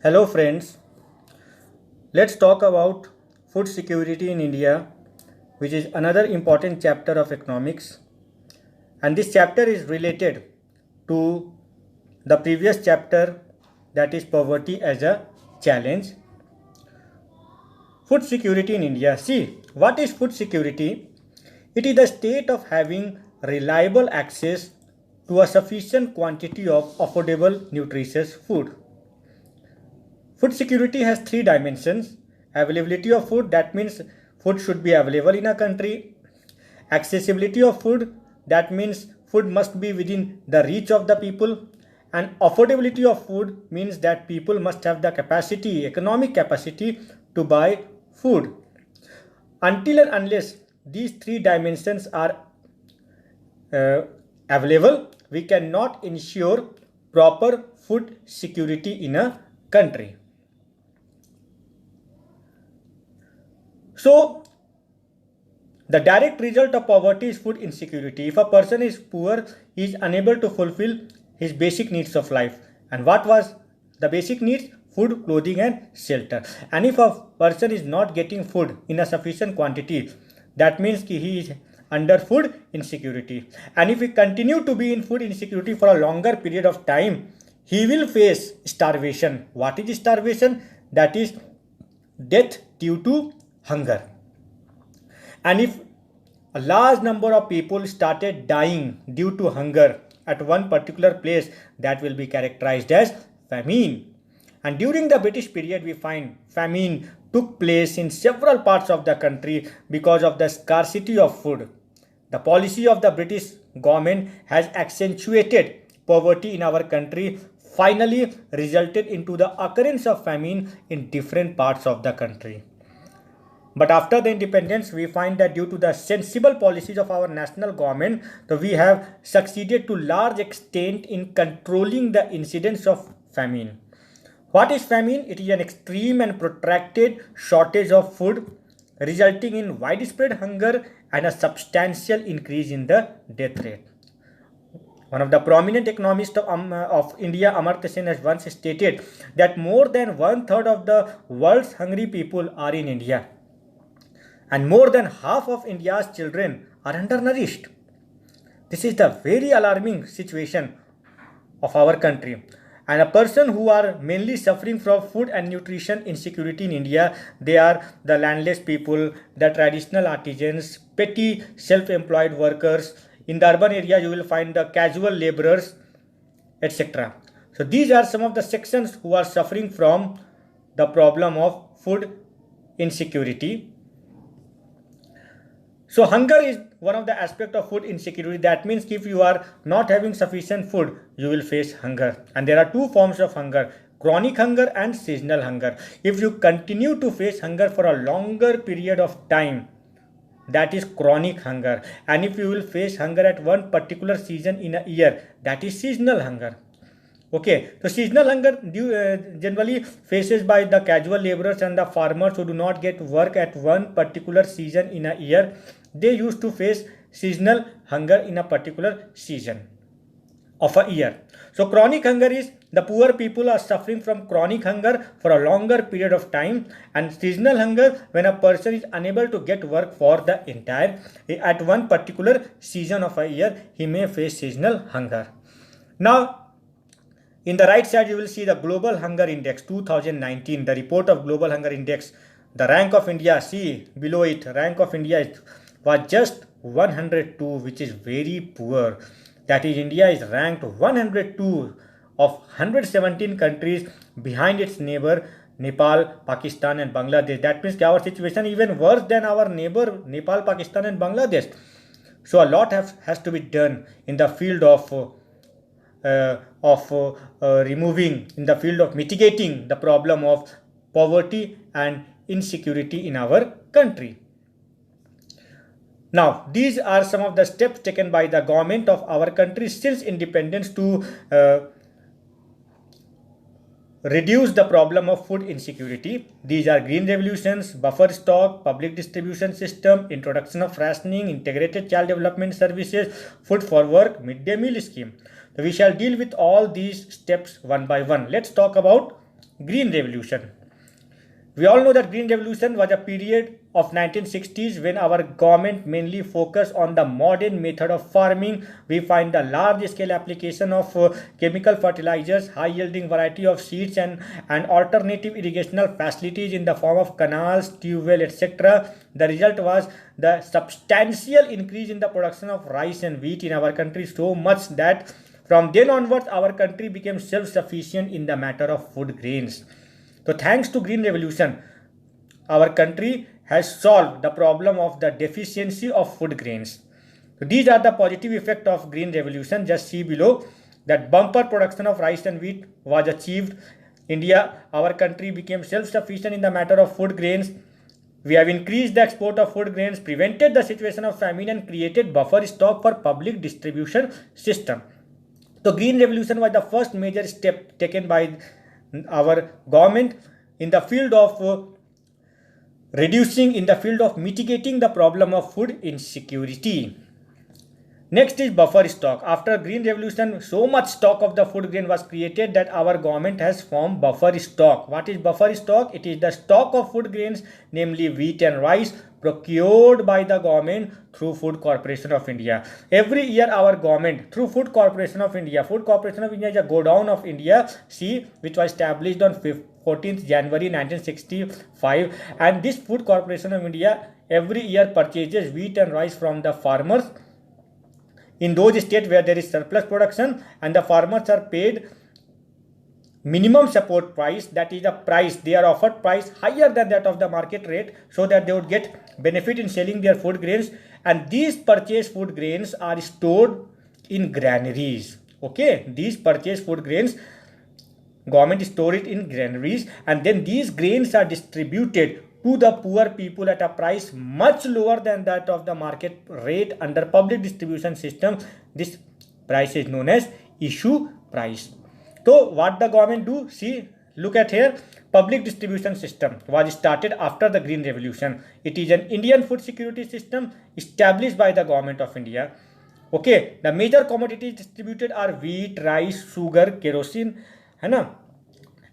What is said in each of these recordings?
Hello friends, let's talk about food security in India, which is another important chapter of economics. And this chapter is related to the previous chapter, that is poverty as a challenge. Food security in India. See, what is food security? It is the state of having reliable access to a sufficient quantity of affordable nutritious food. Food security has three dimensions: availability of food, that means food should be available in a country; accessibility of food, that means food must be within the reach of the people; and affordability of food means that people must have the capacity, economic capacity, to buy food. Until and unless these three dimensions are available, we cannot ensure proper food security in a country. So, the direct result of poverty is food insecurity. If a person is poor, he is unable to fulfill his basic needs of life. And what was the basic needs? Food, clothing, and shelter. And if a person is not getting food in a sufficient quantity, that means he is under food insecurity. And if he continue to be in food insecurity for a longer period of time, he will face starvation. What is starvation? That is death due to hunger. And if a large number of people started dying due to hunger at one particular place, that will be characterized as famine. And during the British period, we find famine took place in several parts of the country because of the scarcity of food. The policy of the British government has accentuated poverty in our country, finally resulted into the occurrence of famine in different parts of the country. But after the independence, we find that due to the sensible policies of our national government, we have succeeded to large extent in controlling the incidence of famine. What is famine? It is an extreme and protracted shortage of food, resulting in widespread hunger and a substantial increase in the death rate. One of the prominent economists of India, Amartya Sen, has once stated that more than one third of the world's hungry people are in India, and more than half of India's children are undernourished. This is the very alarming situation of our country. And a person who are mainly suffering from food and nutrition insecurity in India, they are the landless people, the traditional artisans, petty self-employed workers. In the urban area, you will find the casual laborers, etc. So these are some of the sections who are suffering from the problem of food insecurity. So hunger is one of the aspects of food insecurity. That means if you are not having sufficient food, you will face hunger. And there are two forms of hunger: chronic hunger and seasonal hunger. If you continue to face hunger for a longer period of time, that is chronic hunger. And if you will face hunger at one particular season in a year, that is seasonal hunger. Okay, so seasonal hunger generally faces by the casual laborers and the farmers who do not get work at one particular season in a year. They used to face seasonal hunger in a particular season of a year. So chronic hunger is the poor people are suffering from chronic hunger for a longer period of time, and seasonal hunger when a person is unable to get work for the entire at one particular season of a year, he may face seasonal hunger. Now, in the right side, you will see the Global Hunger Index 2019, the report of Global Hunger Index. The rank of India, see below it, rank of India was just 102, which is very poor. That is, India is ranked 102 of 117 countries behind its neighbor Nepal, Pakistan, and Bangladesh. That means our situation is even worse than our neighbor Nepal, Pakistan, and Bangladesh. So a lot has to be done in the field of removing, in the field of mitigating the problem of poverty and insecurity in our country. Now, these are some of the steps taken by the government of our country since independence to reduce the problem of food insecurity. These are green revolutions, buffer stock, public distribution system, introduction of rationing, integrated child development services, food for work, midday meal scheme. So we shall deal with all these steps one by one. Let's talk about Green Revolution. We all know that Green Revolution was a period of 1960s when our government mainly focused on the modern method of farming. We find the large scale application of chemical fertilizers, high yielding variety of seeds, and alternative irrigational facilities in the form of canals, tube well, etc. The result was the substantial increase in the production of rice and wheat in our country, so much that from then onwards our country became self-sufficient in the matter of food grains. So thanks to Green Revolution, our country has solved the problem of the deficiency of food grains. So these are the positive effects of Green Revolution. Just see below that bumper production of rice and wheat was achieved. India, our country became self-sufficient in the matter of food grains. We have increased the export of food grains, prevented the situation of famine, and created buffer stock for public distribution system. So Green Revolution was the first major step taken by our government in the field of mitigating the problem of food insecurity. Next is buffer stock. After Green Revolution, so much stock of the food grain was created that our government has formed buffer stock. What is buffer stock? It is the stock of food grains, namely wheat and rice, procured by the government through Food Corporation of India. Every year our government through Food Corporation of India is a godown of India, which was established on 14th January 1965, and this Food Corporation of India every year purchases wheat and rice from the farmers in those states where there is surplus production, and the farmers are paid minimum support price, that is the price they are offered price higher than that of the market rate, so that they would get benefit in selling their food grains. And these purchased food grains are stored in granaries. Okay, these purchased food grains government store it in granaries, and then these grains are distributed to the poor people at a price much lower than that of the market rate under public distribution system. This price is known as issue price. So what the government do? See, look at here. Public distribution system was started after the Green Revolution. It is an Indian food security system established by the government of India. Okay, the major commodities distributed are wheat, rice, sugar, kerosene,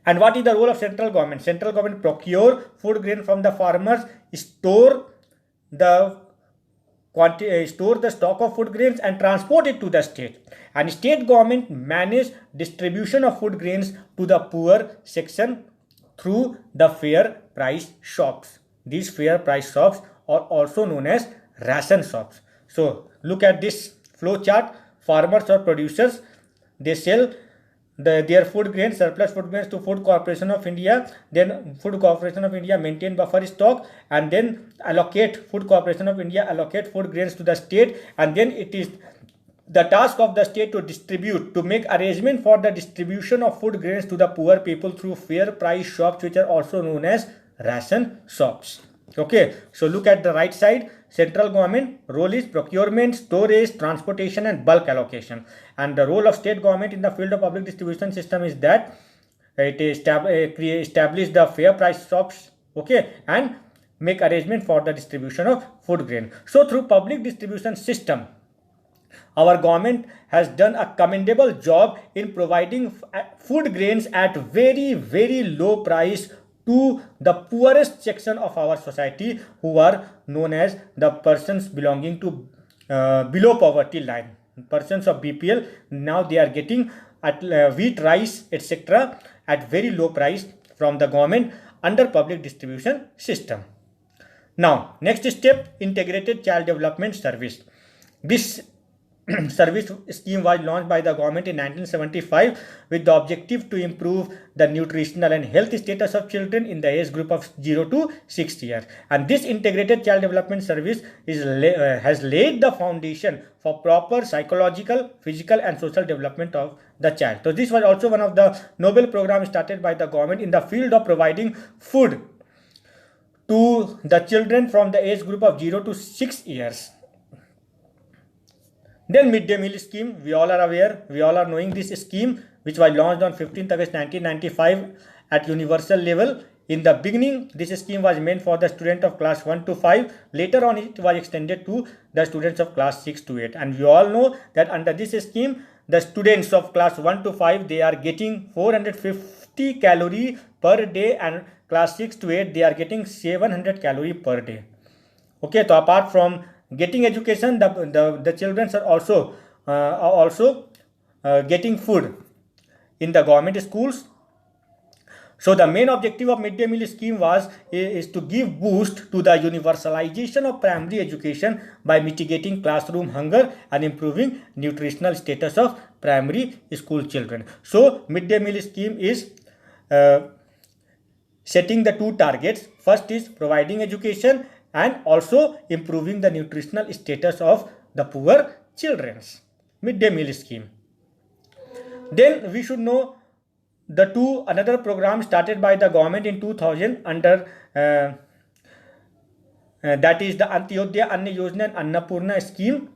and what is the role of central government? Central government procure food grain from the farmers, store the stock of food grains, and transport it to the state. And state government manage distribution of food grains to the poor section through the fair price shops. These fair price shops are also known as ration shops. So look at this flow chart. Farmers or producers, they sell their food grains, surplus food grains, to Food Corporation of India. Then Food Corporation of India maintain buffer stock, and then Food Corporation of India allocate food grains to the state, and then it is the task of the state to make arrangement for the distribution of food grains to the poor people through fair price shops, which are also known as ration shops. Okay, so look at the right side. Central government role is procurement, storage, transportation, and bulk allocation. And the role of state government in the field of public distribution system is that it establish the fair price shops, okay, and make arrangement for the distribution of food grain. So through public distribution system, our government has done a commendable job in providing food grains at very, very low price to the poorest section of our society, who are known as the persons belonging to below poverty line, persons of BPL. Now they are getting at wheat, rice, etc. at very low price from the government under public distribution system. Now next step, integrated child development service. This service scheme was launched by the government in 1975 with the objective to improve the nutritional and health status of children in the age group of 0 to 6 years. And this integrated child development service has laid the foundation for proper psychological, physical, and social development of the child. So this was also one of the Nobel programs started by the government in the field of providing food to the children from the age group of 0 to 6 years. Then midday meal scheme, we all are aware, we all are knowing this scheme, which was launched on 15th August 1995 at universal level. In the beginning, this scheme was meant for the student of class 1 to 5. Later on, it was extended to the students of class 6 to 8. And we all know that under this scheme, the students of class 1 to 5, they are getting 450 50 calorie per day, and class 6 to 8 they are getting 700 calorie per day. Okay, so apart from getting education, the children are also getting food in the government schools. So the main objective of midday meal scheme is to give boost to the universalization of primary education by mitigating classroom hunger and improving nutritional status of primary school children. So midday meal scheme is setting the two targets. First is providing education and also improving the nutritional status of the poor children's midday meal scheme. Then we should know the another program started by the government in 2000 under that is the Antyodaya Anna Yojana and Annapurna scheme.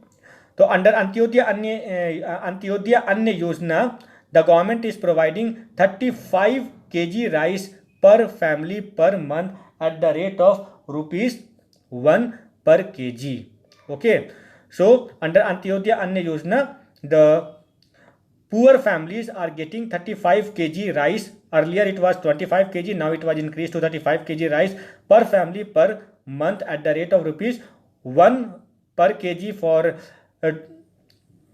So under Antyodaya Anna Yojana, the government is providing 35 kg rice per family per month at the rate of rupees 1 per kg. Okay, so under Antyodaya Anna Yojana, the poor families are getting 35 kg rice. Earlier it was 25 kg, now it was increased to 35 kg rice per family per month at the rate of rupees 1 per kg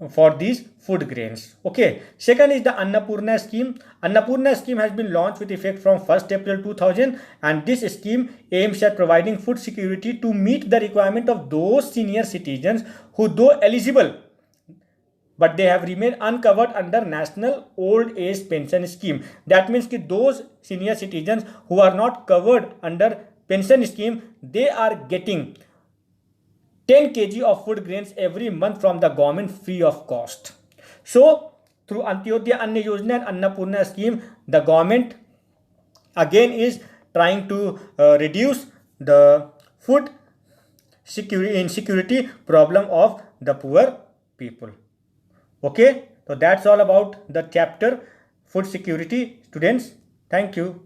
for these food grains. Okay, second is the Annapurna scheme. Annapurna scheme has been launched with effect from 1st April 2000, and this scheme aims at providing food security to meet the requirement of those senior citizens who, though eligible, but they have remained uncovered under National Old Age Pension Scheme. That means that those senior citizens who are not covered under pension scheme, they are getting 10 kg of food grains every month from the government free of cost. So through Antyodaya Anna Yojana and Annapurna scheme, the government again is trying to reduce the food insecurity problem of the poor people. Okay, so that's all about the chapter food security, students. Thank you.